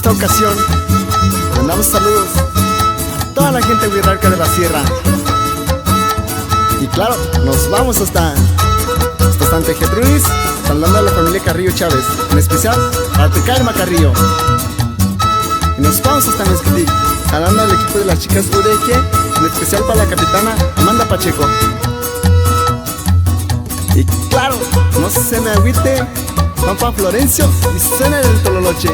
esta ocasión mandamos saludos a toda la gente huirrarca de la sierra. Y claro, nos vamos hasta Santa Gertrudis, saludando a la familia Carrillo Chávez, en especial a Tecaima Carrillo. Y nos vamos hasta Mezquitic, saludando al equipo de las chicas UDG, en especial para la capitana Amanda Pacheco. Y claro, no se me agüite, Pampa Florencio y Cena del Tololoche.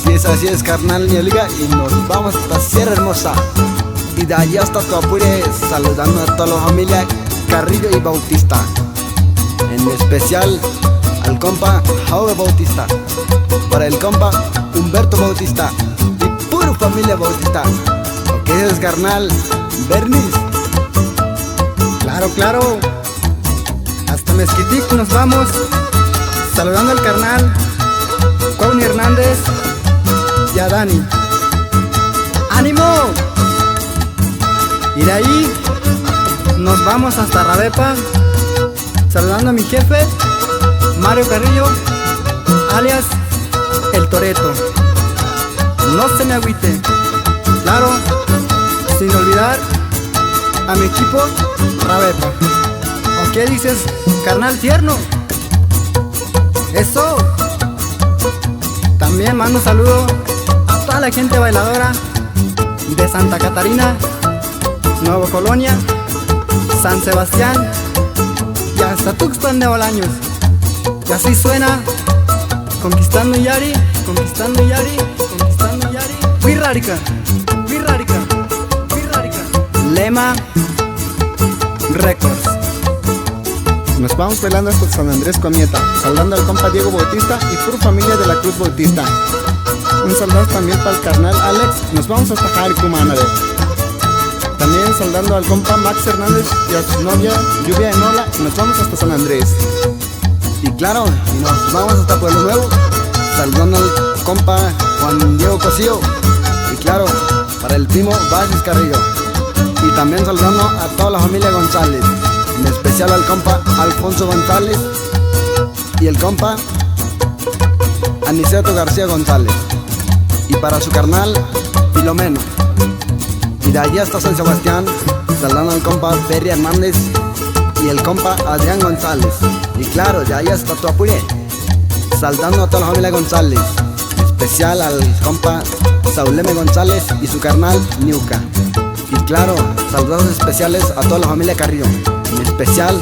Así es, carnal Nieliga, y nos vamos hasta Sierra Hermosa. Y de allá hasta Tuapure, saludando a toda la familia Carrillo y Bautista. En especial al compa Jaube Bautista, para el compa Humberto Bautista y puro familia Bautista. ¿Qué es, carnal Bernis? Claro, hasta Mezquitic nos vamos, saludando al carnal Cuauhni Hernández y a Dani. ¡Ánimo! Y de ahí nos vamos hasta Rabepa, saludando a mi jefe Mario Carrillo, alias El Toreto. No se me agüite. Claro, sin olvidar a mi equipo Rabepa. ¿O qué dices, carnal tierno? Eso. También mando un saludo a toda la gente bailadora de Santa Catarina, Nueva Colonia, San Sebastián y hasta Tuxpan de Bolaños. Y así suena Conquistando Yari, Conquistando Yari, Conquistando Yari. Huirrárica, Huirrárica, Huirrárica. Lema Records. Nos vamos bailando hasta San Andrés Comieta, saludando al compa Diego Bautista y pura familia de la Cruz Bautista. Un saludo también para el carnal Alex. Nos vamos hasta Jaricumanare. También saludando al compa Max Hernández y a su novia Lluvia Enola. Y nos vamos hasta San Andrés. Y claro, nos vamos hasta Pueblo Nuevo, saludando al compa Juan Diego Cosío. Y claro, para el primo Basis Carrillo. Y también saludando a toda la familia González, en especial al compa Alfonso González y el compa Aniceto García González. Y para su carnal Filomeno. Y de allí hasta San Sebastián, saludando al compa Berry Hernández y el compa Adrián González. Y claro, de allá hasta Tuapure, saludando a toda la familia González, en especial al compa Sauleme González y su carnal Niuca. Y claro, saludos especiales a toda la familia Carrillo, en especial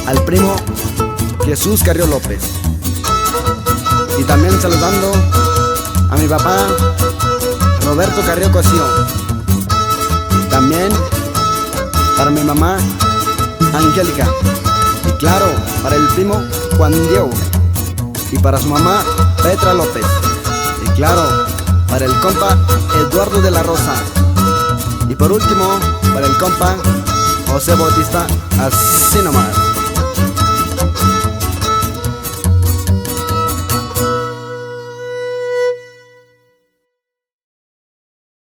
al primo Jesús Carrillo López. Y también saludando a mi papá Roberto Carrillo Cosío. También para mi mamá Angélica. Y claro, para el primo Juan Diego. Y para su mamá Petra López. Y claro, para el compa Eduardo de la Rosa. Y por último, para el compa José Bautista. Así nomás.